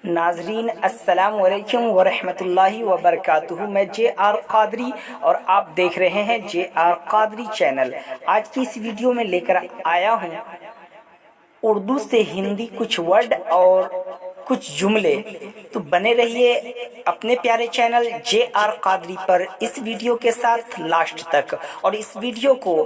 नाजरीन अस्सलाम वालेकुम वरहमतुल्लाहि वबरकातुहू। मैं जे.आर. कादरी और आप देख रहे हैं जे.आर. कादरी चैनल। आज की इस वीडियो में लेकर आया हूँ उर्दू से हिंदी कुछ वर्ड और कुछ जुमले। तो बने रहिए अपने प्यारे चैनल जे.आर. कादरी पर इस वीडियो के साथ लास्ट तक, और इस वीडियो को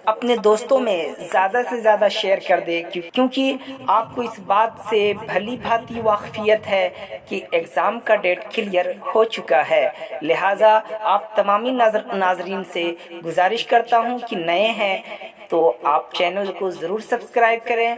अपने दोस्तों में ज़्यादा से ज़्यादा शेयर कर दे, क्योंकि आपको इस बात से भली भांति वाकफियत है कि एग्ज़ाम का डेट क्लियर हो चुका है। लिहाजा आप तमामी नाजरीन से गुजारिश करता हूं कि नए हैं तो आप चैनल को ज़रूर सब्सक्राइब करें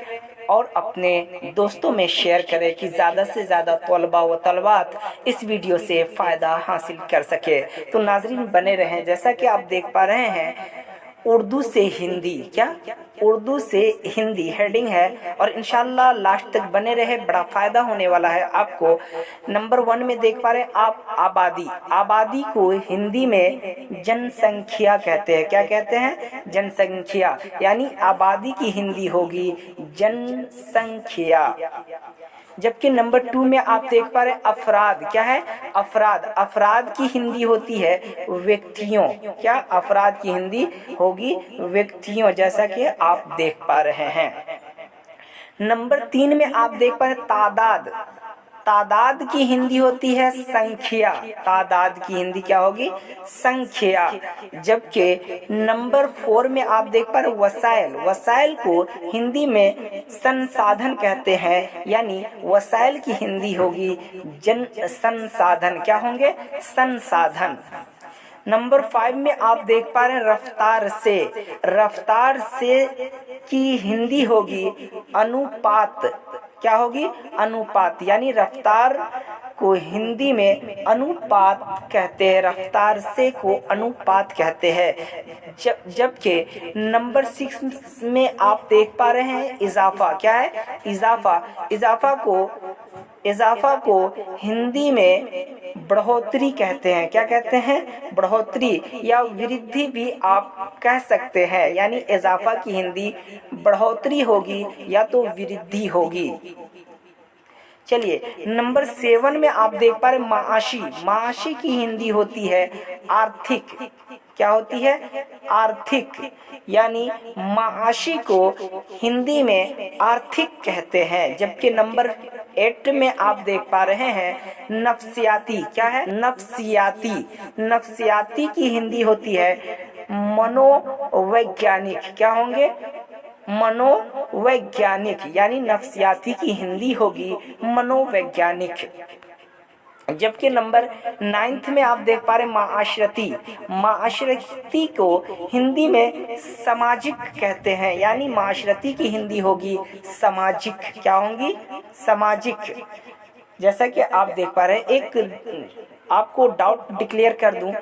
और अपने दोस्तों में शेयर करें कि ज़्यादा से ज़्यादा तलबा व तलबात इस वीडियो से फ़ायदा हासिल कर सके। तो नाजरीन बने रहें। जैसा कि आप देख पा रहे हैं उर्दू से हिंदी, क्या उर्दू से हिंदी हेडिंग है, और इंशाल्लाह लास्ट तक बने रहे, बड़ा फ़ायदा होने वाला है आपको। नंबर 1 में देख पा रहे हैं आप आबादी। आबादी को हिंदी में जनसंख्या कहते हैं। क्या कहते हैं? जनसंख्या। यानी आबादी की हिंदी होगी जनसंख्या। जबकि नंबर 2 में आप देख पा रहे हैं अफराद। क्या है? अफराद। अफराद की हिंदी होती है व्यक्तियों। क्या? अफराद की हिंदी होगी व्यक्तियों, जैसा कि आप देख पा रहे हैं। नंबर 3 में आप देख पा रहे हैं तादाद। तादाद की हिंदी होती है संख्या। तादाद की हिंदी क्या होगी? संख्या। जबकि नंबर 4 में आप देख पा रहे वसाइल। वसाइल को हिंदी में संसाधन कहते हैं, यानी वसाइल की हिंदी होगी जन संसाधन। क्या होंगे? संसाधन। नंबर 5 में आप देख पा रहे हैं रफ्तार से। रफ्तार से की हिंदी होगी अनुपात। क्या होगी? अनुपात। यानी रफ्तार को हिंदी में अनुपात कहते हैं, रफ्तार से को अनुपात कहते हैं। जबकि नंबर 6 में आप देख पा रहे हैं इजाफा। क्या है? इजाफा। इजाफा को हिंदी में बढ़ोतरी कहते हैं। क्या कहते हैं? बढ़ोतरी या वृद्धि भी आप कह सकते हैं। यानी इजाफा की हिंदी बढ़ोतरी होगी या तो वृद्धि होगी। चलिए नंबर 7 में आप देख पा रहे माशी। माशी की हिंदी होती है आर्थिक। क्या होती है? आर्थिक। यानी माशी को हिंदी में आर्थिक कहते हैं। जबकि नंबर 8 में आप देख पा रहे हैं नफ्सियाती। क्या है? नफ्सियाती। नफ्सियाती की हिंदी होती है मनोवैज्ञानिक। क्या होंगे? मनोवैज्ञानिक। यानी नफ्सियाती की हिंदी होगी मनोवैज्ञानिक। जबकि नंबर 9 में आप देख पा रहे माशरती। माशरती को हिंदी में सामाजिक कहते हैं, यानी माशरती की हिंदी होगी सामाजिक। क्या होंगी? सामाजिक। जैसा कि आप देख पा रहे हैं, एक आपको डाउट डिक्लेयर कर दूं,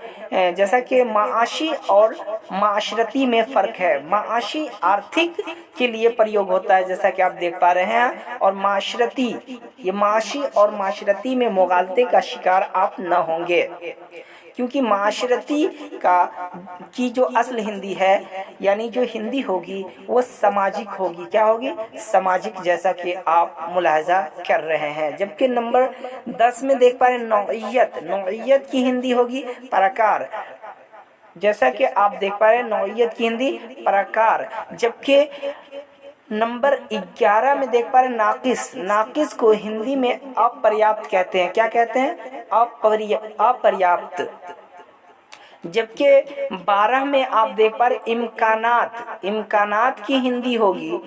जैसा कि माशी और माशरती में फ़र्क है। माशी आर्थिक के लिए प्रयोग होता है, जैसा कि आप देख पा रहे हैं, और माशरती, ये माशी और माशरती में मुगालते का शिकार आप न होंगे, क्योंकि माशरती की जो असल हिंदी है, यानी जो हिंदी होगी वो सामाजिक होगी। क्या होगी? सामाजिक, जैसा कि आप मुलाहजा कर रहे हैं। जबकि नंबर 10 में देख पा रहे नौइयत। नौइयत की हिंदी होगी प्रकार। जैसा कि आप देख पा रहे हैं नौइयत की हिंदी प्रकार। जबकि नंबर 11 में देख पा रहे नाकिस। नाकिस को हिंदी में अपर्याप्त कहते हैं। क्या कहते हैं? अपर्याप्त। जबकि 12 में आप देख पा रहे इम्कानात। इम्कानात की हिंदी होगी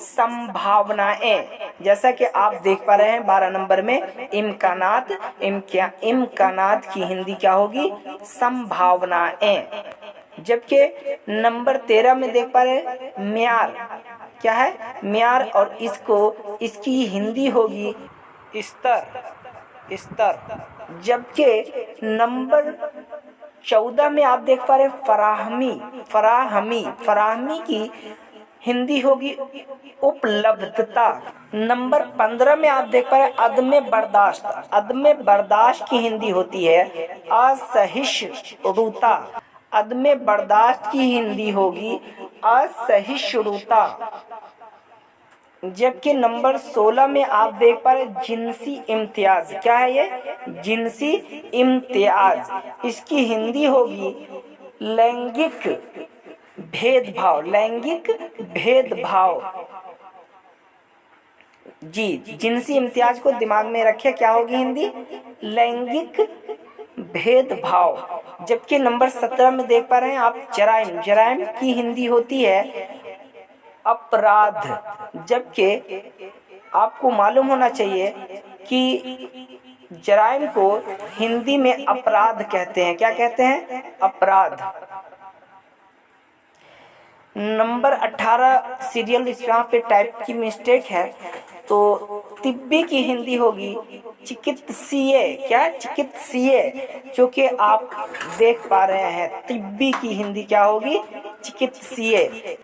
संभावनाएं। जैसा कि आप देख पा रहे हैं 12 नंबर में इम्कानात। इम्कानात की हिंदी क्या होगी? संभावनाएं। जबकि नंबर 13 में देख पा रहे म्यार। क्या है? म्यार, और इसकी हिंदी होगी स्तर। स्तर। जबकि नंबर 14 में आप देख पा रहे फराहमी। फराहमी। फराहमी की हिंदी होगी उपलब्धता। नंबर 15 में आप देख पा रहे अदम बर्दाश्त। अदम बर्दाश्त की हिंदी होती है असहिष्णुता। अदम बर्दाश्त की हिंदी होगी असहिष्णुता। जबकि नंबर 16 में आप देख पा रहे जिनसी इम्तियाज। क्या है ये? जिनसी इम्तियाज। इसकी हिंदी होगी लैंगिक भेदभाव। लैंगिक भेदभाव। जी, जिनसी इम्तियाज को दिमाग में रखे, क्या होगी हिंदी? लैंगिक भेदभाव। जबकि नंबर 17 में देख पा रहे हैं आप जराइम। जराइम की हिंदी होती है अपराध। जबकि आपको मालूम होना चाहिए कि जराइम को हिंदी में अपराध कहते हैं। क्या कहते हैं? अपराध। नंबर 18 सीरियल, यहाँ पे टाइप की मिस्टेक है, तो तिब्बी की हिंदी होगी चिकित्सीय। क्या? चिकित्सीय। जो कि आप देख पा रहे हैं तिब्बी की हिंदी क्या होगी? चिकित्सीय।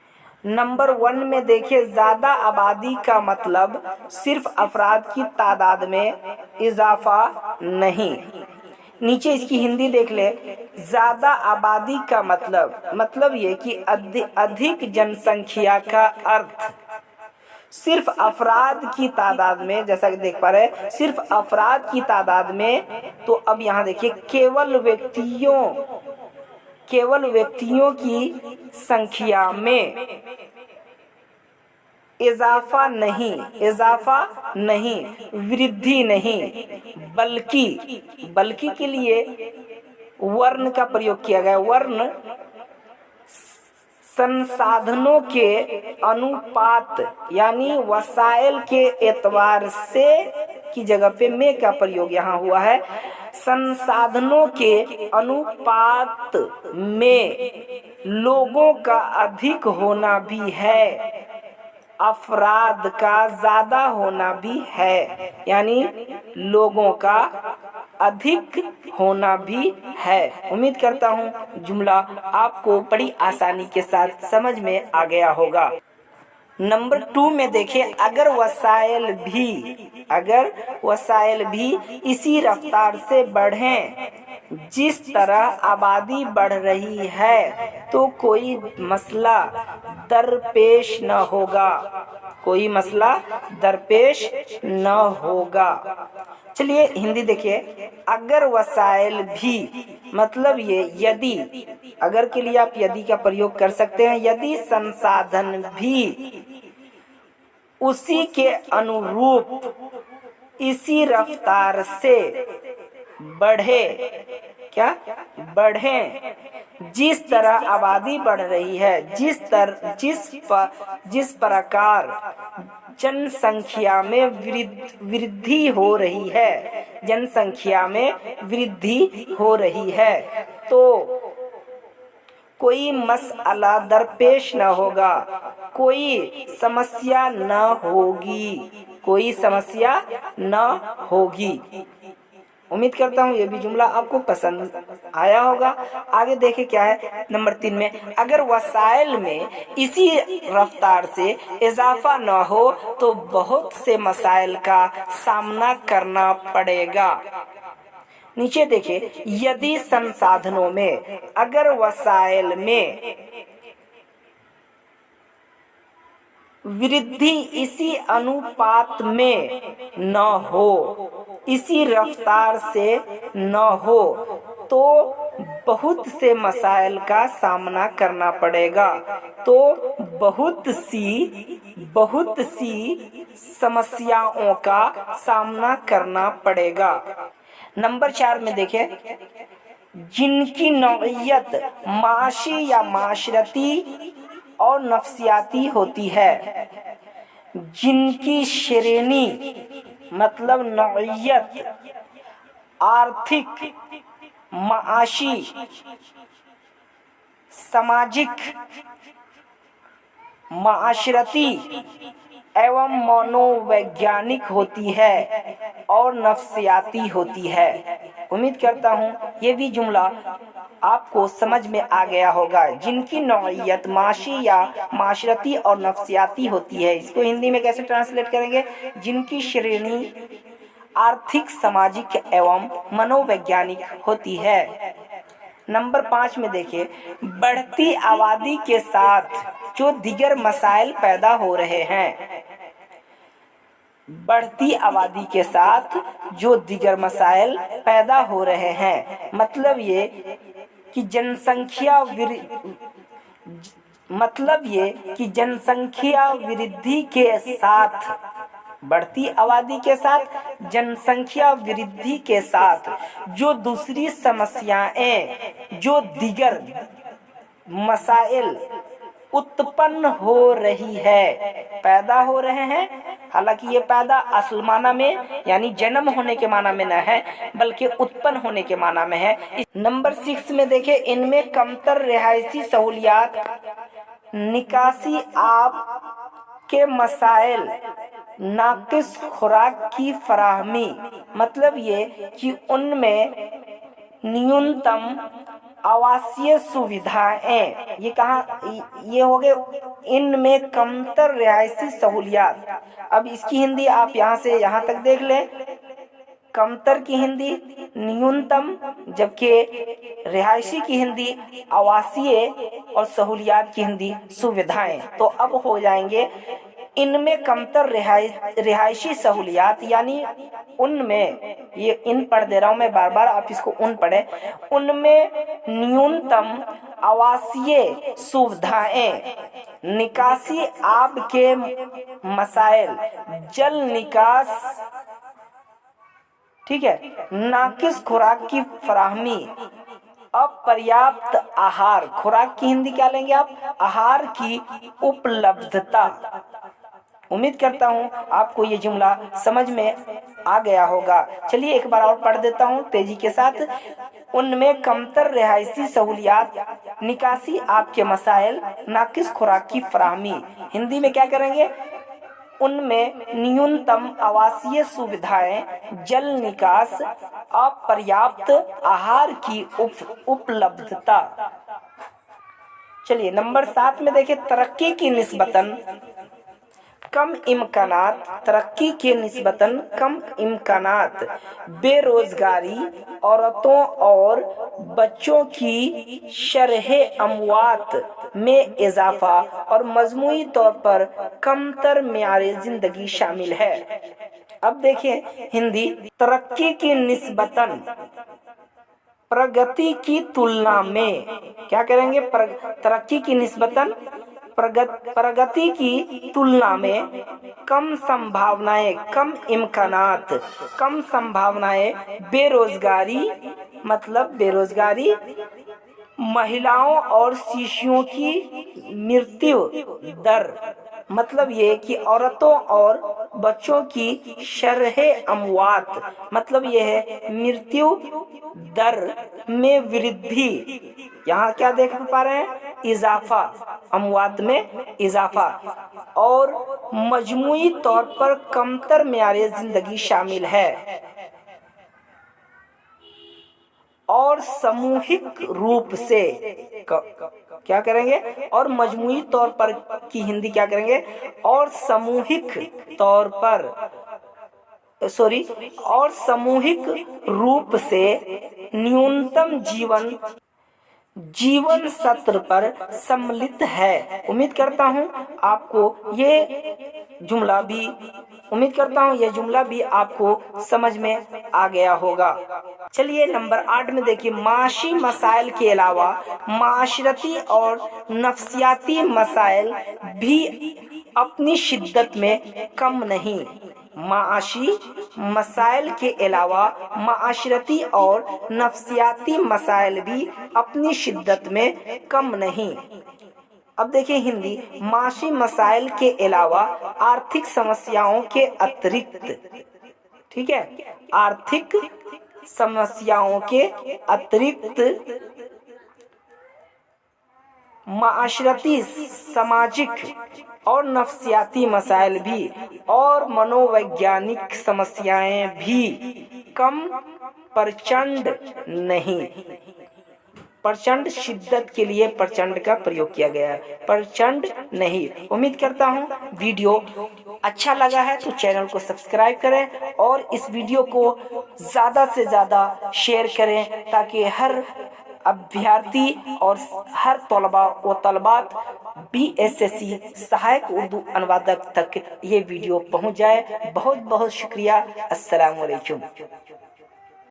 नंबर 1 में देखिए ज्यादा आबादी का मतलब सिर्फ अफराद की तादाद में इजाफा नहीं। नीचे इसकी हिंदी देख ले। ज्यादा आबादी का मतलब ये कि अधिक जनसंख्या का अर्थ सिर्फ अफराद की तादाद में, जैसा कि देख पा रहे हैं सिर्फ अफराद की तादाद में। तो अब यहाँ देखिए केवल व्यक्तियों की संख्या में इजाफा नहीं, वृद्धि नहीं, बल्कि के लिए वर्ण का प्रयोग किया गया। वर्ण संसाधनों के अनुपात यानी वसाइल के एतबार से की जगह पे में का प्रयोग यहाँ हुआ है। संसाधनों के अनुपात में लोगों का अधिक होना भी है, अफराद का ज्यादा होना भी है। यानी लोगों का अधिक होना भी है। उम्मीद करता हूँ जुमला आपको बड़ी आसानी के साथ समझ में आ गया होगा। नंबर 2 में देखिए अगर वसाइल भी इसी रफ्तार से बढ़ें जिस तरह आबादी बढ़ रही है तो कोई मसला दरपेश न होगा। चलिए हिंदी देखिए। अगर वसाइल भी मतलब ये यदि, अगर के लिए आप यदि का प्रयोग कर सकते हैं। यदि संसाधन भी उसी के अनुरूप इसी रफ्तार से बढ़े जिस तरह आबादी बढ़ रही है, जिस प्रकार जनसंख्या में वृद्धि हो रही है, तो कोई मसला दरपेश न होगा, कोई समस्या न होगी। उम्मीद करता हूँ ये भी जुमला आपको पसंद आया होगा। आगे देखें क्या है नंबर 3 में। अगर वसाइल में इसी रफ्तार से इजाफा न हो तो बहुत से मसाइल का सामना करना पड़ेगा। नीचे देखिए यदि संसाधनों में अगर वसाइल में वृद्धि इसी अनुपात में न हो, इसी रफ्तार से न हो तो बहुत से मसाइल का सामना करना पड़ेगा। तो बहुत सी समस्याओं का सामना करना पड़ेगा। नंबर 4 में देखें जिनकी नौइयत माशी या माशरती और नफ्सियाती होती है, जिनकी श्रेणी मतलब नौइयत आर्थिक, माशी, सामाजिक, माशरती एवं मनोवैज्ञानिक होती है और नफ्सियाती होती है। उम्मीद करता हूँ ये भी जुमला आपको समझ में आ गया होगा। जिनकी नौइयत माशी या माशरती और नफ्सियाती होती है, इसको हिंदी में कैसे ट्रांसलेट करेंगे? जिनकी श्रेणी आर्थिक, सामाजिक एवं मनोवैज्ञानिक होती है। नंबर 5 में देखिए बढ़ती आबादी के साथ जो दीगर मसाइल पैदा हो रहे हैं, बढ़ती आबादी के साथ जो दीगर मसाइल पैदा हो रहे हैं, मतलब ये कि जनसंख्या वृद्धि के साथ, बढ़ती आबादी के साथ जनसंख्या वृद्धि के साथ जो दूसरी समस्याएं, जो दीगर मसाइल उत्पन्न हो रही है, पैदा हो रहे हैं। हालांकि ये पैदा असल माना में यानी जन्म होने के माना में न है, बल्कि उत्पन्न होने के माना में है। नंबर 6 में देखें, इनमें कमतर रिहायशी सहूलियात, निकासी आब के मसाइल, नाकिस खुराक की फराहमी, मतलब ये कि उनमें न्यूनतम आवासीय सुविधाएं, ये कहाँ, ये हो गए इनमें कमतर रिहायशी सहूलियात। अब इसकी हिंदी आप यहाँ से यहाँ तक देख लें। कमतर की हिंदी न्यूनतम, जबकि रिहायशी की हिंदी आवासीय और सहूलियात की हिंदी सुविधाएं। तो अब हो जाएंगे इनमें कमतर रिहायशी सहूलियात, यानी उनमें, ये इन पढ़ दे रहा हूं मैं बार बार, आप इसको उन पढ़े, उनमें न्यूनतम आवासीय सुविधाएं, निकासी आब के मसाइल, जल निकास, ठीक है, नाकिस खुराक की फराहमी, अपर्याप्त आहार, खुराक की हिंदी क्या लेंगे आप, आहार की उपलब्धता। उम्मीद करता हूं आपको ये जुमला समझ में आ गया होगा। चलिए एक बार और पढ़ देता हूं तेजी के साथ। उनमें कमतर रिहायशी सहूलियात, निकासी आपके मसाइल, नाकिस खुराक की फराहमी। हिंदी में क्या करेंगे, उनमें न्यूनतम आवासीय सुविधाएं, जल निकास, अपर्याप्त आहार की उपलब्धता। चलिए नंबर 7 में देखिए, तरक्की की निस्बतन कम इम्कानात, तरक्की के निस्बतन कम इम्कानात, बेरोजगारी, औरतों और बच्चों की शरहे अमवात में इजाफा और मजमूई तौर पर कमतर मियारे जिंदगी शामिल है। अब देखिए हिंदी, तरक्की की निस्बतन, प्रगति की तुलना में, क्या करेंगे, तरक्की की निस्बतन प्रगति की तुलना में कम संभावनाएं, कम इम्कानात, कम संभावनाएं, बेरोजगारी, मतलब बेरोजगारी, महिलाओं और शिशुओं की मृत्यु दर, मतलब ये कि औरतों और बच्चों की शरहे अमवात, मतलब ये है मृत्यु दर में वृद्धि। यहाँ क्या देख पा रहे हैं, इजाफा, अमवात में इजाफा, और मजमूई तौर पर कमतर मियारे जिंदगी शामिल है। और सामूहिक रूप से क्या करेंगे, और मजमूई तौर पर की हिंदी क्या करेंगे, और सामूहिक तौर पर, और सामूहिक रूप से न्यूनतम जीवन सत्र पर सम्मिलित है। उम्मीद करता हूं आपको ये जुमला भी, उम्मीद करता हूं यह जुमला भी आपको समझ में आ गया होगा। चलिए नंबर 8 में देखिए, माशी मसाइल के अलावा माशरती और नफ्सियाती मसाइल भी अपनी शिद्दत में कम नहीं। माशी मसाइल के अलावा माशरती और नफ्सियाती मसाइल भी अपनी शिद्दत में कम नहीं। अब देखिए हिंदी, माशी मसाइल के अलावा आर्थिक समस्याओं के अतिरिक्त, ठीक है, आर्थिक समस्याओं के अतिरिक्त माशरती, सामाजिक और नफ्सियाती मसाइल भी और मनोवैज्ञानिक समस्याएं भी कम, प्रचंड नहीं। प्रचंड शिद्दत के लिए प्रचंड का प्रयोग किया गया है, प्रचंड नहीं। उम्मीद करता हूं वीडियो अच्छा लगा है तो चैनल को सब्सक्राइब करें और इस वीडियो को ज़्यादा से ज़्यादा शेयर करें, ताकि हर अभ्यर्थी और हर तलबा व तलबात PSSC सहायक उर्दू अनुवादक तक ये वीडियो पहुंच जाए। बहुत बहुत शुक्रिया। अस्सलाम वालेकुम।